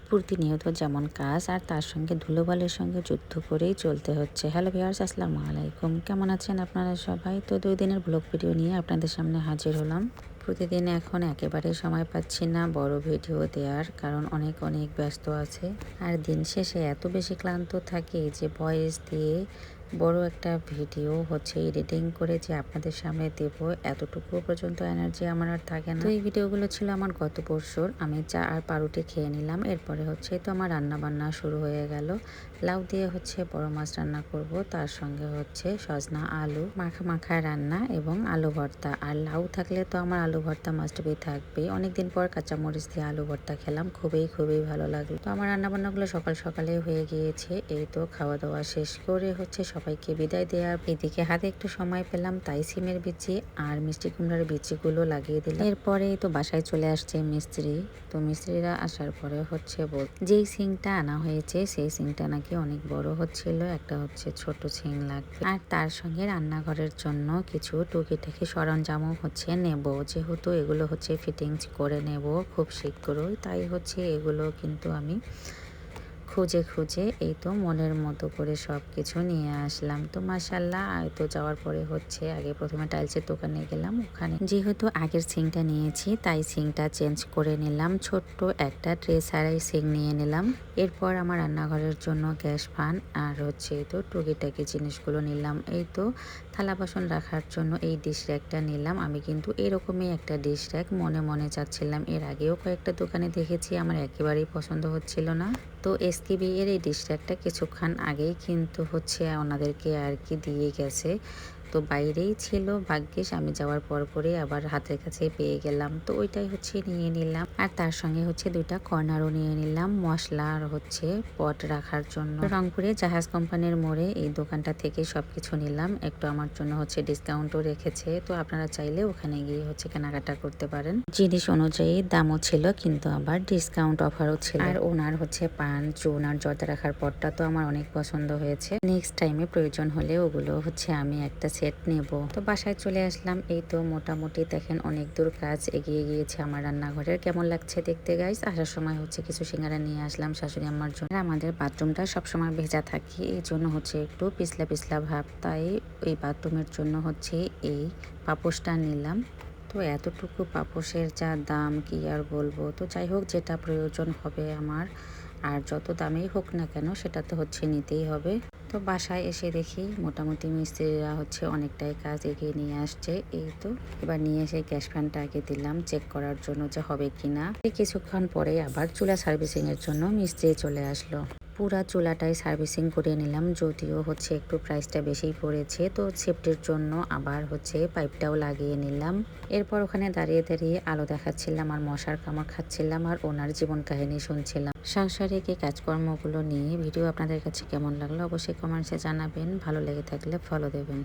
প্রতিনিয়ত যেমন কাজ আর তার সঙ্গে ধুলোবালির সঙ্গে যুদ্ধ করেই চলতে হচ্ছে। হ্যালো ভিউয়ার্স, আসসালামু আলাইকুম। কেমন আছেন আপনারা সবাই? তো 2 দিনের ব্লগ ভিডিও নিয়ে আপনাদের সামনে হাজির হলাম। প্রতিদিন এখন একেবারে সময় পাচ্ছি না বড় ভিডিও দেওয়ার, কারণ অনেক ব্যস্ত আছে। আর দিন শেষে এত বেশি ক্লান্ত থাকি যে ভয়েস দিয়ে বড় একটা ভিডিও এডিটিং করে যে আপনাদের সামনে দেব, এতটুকু পর্যন্ত এনার্জি আমার আর থাকে না। তো এই ভিডিওগুলো ছিল আমার গত পরশুর। আমি চা আর পাউরুটি খেয়ে নিলাম। এরপরে তো আমার রান্না বান্না শুরু হয়ে গেল। লাউ দিয়ে বড় মাছ রান্না করব, তার সঙ্গে সজনা আলু মাখা রান্না এবং আলু ভর্তা। আর লাউ থাকলে তো আমার আলু ভর্তা মাস্ট বি থাকবে। অনেকদিন পর কাঁচামরিচ দিয়ে আলু ভর্তা খেলাম, খুবই ভালো লাগলো। তো আমার রান্না বান্নাগুলো সকালে হয়ে গিয়েছে। এই তো খাওয়া দাওয়া শেষ করে সবাইকে বিদায় দেওয়ার এদিকে হাতে একটু সময় পেলাম, তাই সিমের বিচি আর মিষ্টি কুমড়ার বিচিগুলো লাগিয়ে দিলাম। এরপরে তো বাসায় চলে আসছে মিস্ত্রি। তো মিস্ত্রিরা আসার পরে যেই সিংটা আনা হয়েছে সেই সিংটা নাকি অনেক বড় হচ্ছিল, একটা ছোট সিং লাগবে। আর তার সঙ্গে রান্নাঘরের জন্য কিছু টুকিটাকি সরঞ্জামও নেব, যেহেতু এগুলো ফিটিংস করে নেব খুব শীঘ্রই। তাই এগুলো কিন্তু আমি খুঁজে এই তো মনের মতো করে সবকিছু নিয়ে আসলাম। তো মাশাআল্লাহ, তো যাওয়ার পরে আগে প্রথমে টাইলসের দোকানে গেলাম। ওখানে যেহেতু আগের সিংটা নিয়েছি তাই সিংটা চেঞ্জ করে নিলাম, ছোট্ট একটা ট্রে ছাড়াই সিং নিয়ে নিলাম। এরপর আমার রান্নাঘরের জন্য গ্যাস ফান আর এই তো টুকিটাকি জিনিসগুলো নিলাম। এই তো থালা বাসন রাখার জন্য এই ডিশ র্যাকটা নিলাম। আমি কিন্তু এরকমই একটা ডিশ র্যাক মনে চাচ্ছিলাম। এর আগেও কয়েকটা দোকানে দেখেছি, আমার একেবারেই পছন্দ হচ্ছিল না। তো এসকেবি এর এই ডিশ র্যাকটা কিছুক্ষণ আগেই কিন্তু ওনাদেরকে আর কি দিয়ে গেছে। তো বাইরেই ছিল, ভাগ্যিস আমি যাওয়ার পরে আবার হাতের কাছে পেয়ে গেলাম। তো ওইটাই নিয়ে নিলাম। আর তার সঙ্গে দুইটা কর্নারও নিয়ে নিলাম মশলা আর পট রাখার জন্য। রংপুরে জাহাজ কোম্পানির মোড়ে এই দোকানটা থেকে সবকিছু নিলাম। একটু আমার জন্য ডিসকাউন্টও রেখেছে, তো আপনারা চাইলে ওখানে গিয়ে কেনাকাটা করতে পারেন। জিনিস অনুযায়ী দামও ছিল, কিন্তু আবার ডিসকাউন্ট অফারও ছিল। আর ওনার পান চুন আর জর্দা রাখার পটটা তো আমার অনেক পছন্দ হয়েছে। নেক্সট টাইমে প্রয়োজন হলে ওগুলো আমি একটা সেট নেব। তো বাসায় চলে আসলাম। এই তো মোটামুটি দেখেন অনেক দূর কাজ এগিয়ে গিয়েছে আমার রান্নাঘরের। কেমন লাগছে দেখতে গাইস? আসার সময় কিছু সিঙ্গারা নিয়ে আসলাম শাশুড়ি আম্মার জন্য। আমাদের বাথরুমটা সবসময় ভেজা থাকে, এই জন্য একটু পিছলা ভাব, তাই এই বাথরুমের জন্য এই পাপোশটা নিলাম। তো এতটুকু পাপোশের যা দাম কি আর বলবো। তো যাই হোক, যেটা প্রয়োজন হবে আমার, আর যত দামেই হোক না কেন সেটা তো নিতেই হবে। তো বাসায় এসে দেখি মোটামুটি মিস্ত্রিরা অনেকটাই কাজ এগিয়ে নিয়ে আসছে। এই তো এবার নিয়ে এসে গ্যাস ফ্যানটা আগে দিলাম চেক করার জন্য যে হবে কিনা। কিছুক্ষণ পরে আবার চুলা সার্ভিসিং এর জন্য মিস্ত্রি চলে আসলো। পুরা চুলাটাই সার্ভিসিং করে নিলাম, যদিও একটু প্রাইসটা বেশি পড়েছে। তো সেফটির জন্য আবার পাইপটাও লাগিয়ে নিলাম। এরপর ওখানে দাঁড়িয়ে আলো দেখাচ্ছিলাম আর মশার কামড় খাচ্ছিলাম আর ওনার জীবন কাহিনী শুনছিলাম। সাংসারিক এই কাজকর্মগুলো নিয়ে ভিডিও আপনাদের কাছে কেমন লাগলো অবশ্যই কমেন্টসে জানাবেন। ভালো লেগে থাকলে ফলো দেবেন।